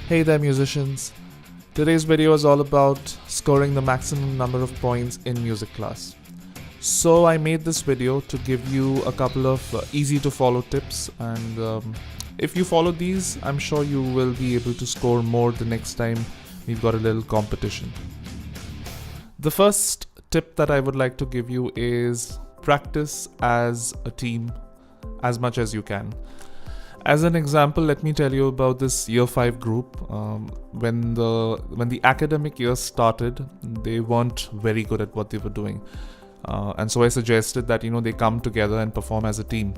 Hey there musicians! Today's video is all about scoring the maximum number of points in music class. So I made this video to give you a couple of easy to follow tips, and if you follow these, I'm sure you will be able to score more the next time we've got a little competition. The first tip that I would like to give you is practice as a team as much as you can. As an example, let me tell you about this year 5 group. When the academic year started, they weren't very good at what they were doing. And so I suggested that, they come together and perform as a team.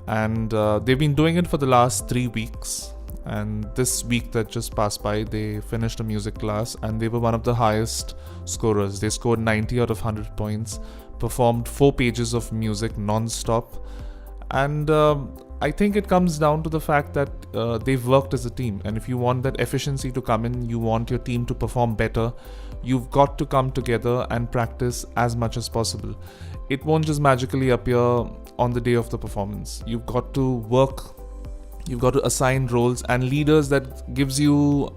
And they've been doing it for the last 3 weeks. And this week that just passed by, they finished a music class and they were one of the highest scorers. They scored 90 out of 100 points, performed 4 pages of music non-stop. And I think it comes down to the fact that they've worked as a team. And if you want that efficiency to come in, you want your team to perform better, you've got to come together and practice as much as possible. It won't just magically appear on the day of the performance. You've got to work, you've got to assign roles and leaders that gives you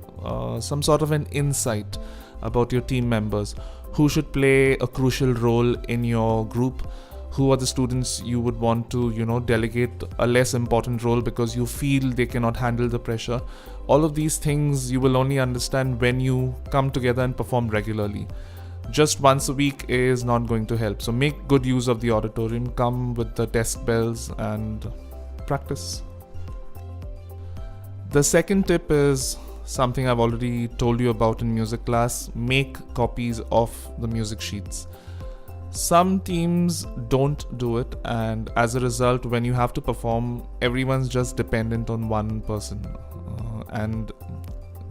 some sort of an insight about your team members. Who should play a crucial role in your group? Who are the students you would want to, delegate a less important role because you feel they cannot handle the pressure? All of these things you will only understand when you come together and perform regularly. Just once a week is not going to help. So make good use of the auditorium, come with the desk bells and practice. The second tip is something I've already told you about in music class. Make copies of the music sheets. Some teams don't do it, and as a result, when you have to perform, everyone's just dependent on one person. And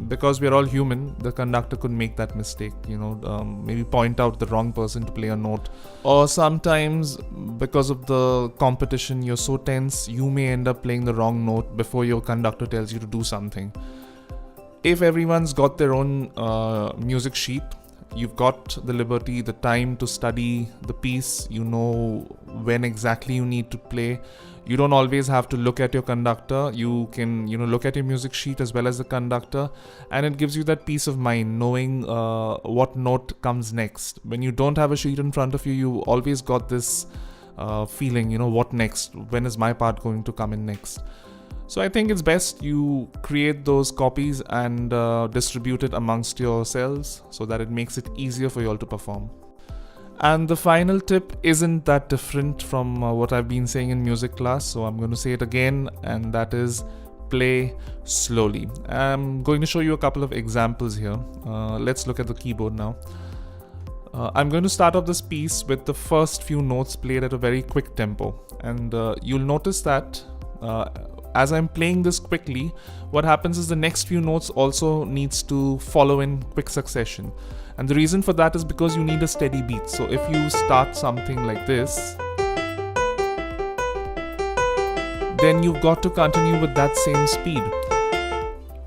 because we're all human, the conductor could make that mistake, maybe point out the wrong person to play a note. Or sometimes, because of the competition, you're so tense, you may end up playing the wrong note before your conductor tells you to do something. If everyone's got their own music sheet, you've got the liberty, the time to study the piece. You know when exactly you need to play. You don't always have to look at your conductor. You can, look at your music sheet as well as the conductor, and it gives you that peace of mind knowing what note comes next. When you don't have a sheet in front of you, you always got this feeling, what next? When is my part going to come in next? So I think it's best you create those copies and distribute it amongst yourselves so that it makes it easier for you all to perform. And the final tip isn't that different from what I've been saying in music class, so I'm going to say it again, and that is play slowly. I'm going to show you a couple of examples here. Let's look at the keyboard now. I'm going to start off this piece with the first few notes played at a very quick tempo, and you'll notice that as I'm playing this quickly, what happens is the next few notes also needs to follow in quick succession. And the reason for that is because you need a steady beat. So if you start something like this, then you've got to continue with that same speed.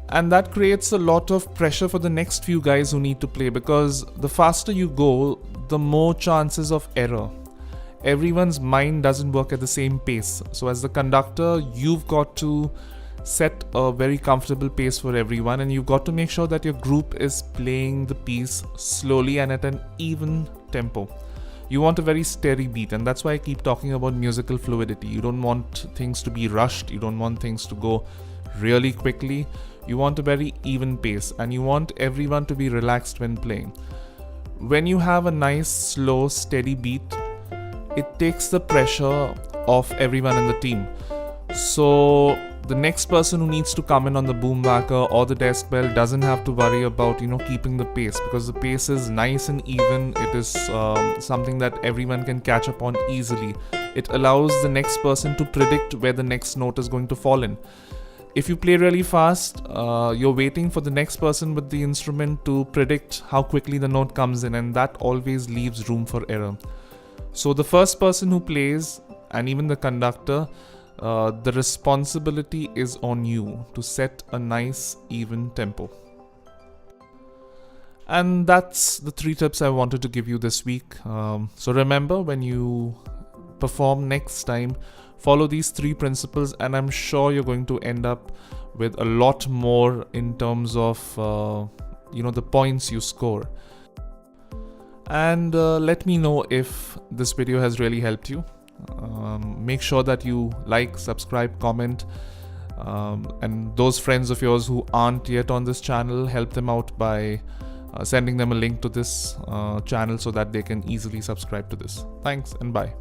And that creates a lot of pressure for the next few guys who need to play, because the faster you go, the more chances of error. Everyone's mind doesn't work at the same pace. So as the conductor, you've got to set a very comfortable pace for everyone, and you've got to make sure that your group is playing the piece slowly and at an even tempo. You want a very steady beat, and that's why I keep talking about musical fluidity. You don't want things to be rushed. You don't want things to go really quickly. You want a very even pace, and you want everyone to be relaxed when playing. When you have a nice, slow, steady beat, it takes the pressure off everyone in the team. So the next person who needs to come in on the boom whacker or the desk bell doesn't have to worry about, keeping the pace, because the pace is nice and even. It is something that everyone can catch up on easily. It allows the next person to predict where the next note is going to fall in. If you play really fast, you're waiting for the next person with the instrument to predict how quickly the note comes in, and that always leaves room for error. So the first person who plays, and even the conductor, the responsibility is on you to set a nice, even tempo. And that's the 3 tips I wanted to give you this week. So remember, when you perform next time, Follow these 3 principles and I'm sure you're going to end up with a lot more in terms of the points you score. And let me know if this video has really helped you. Make sure that you like, subscribe, comment, and those friends of yours who aren't yet on this channel, help them out by sending them a link to this channel so that they can easily subscribe to this. Thanks and bye.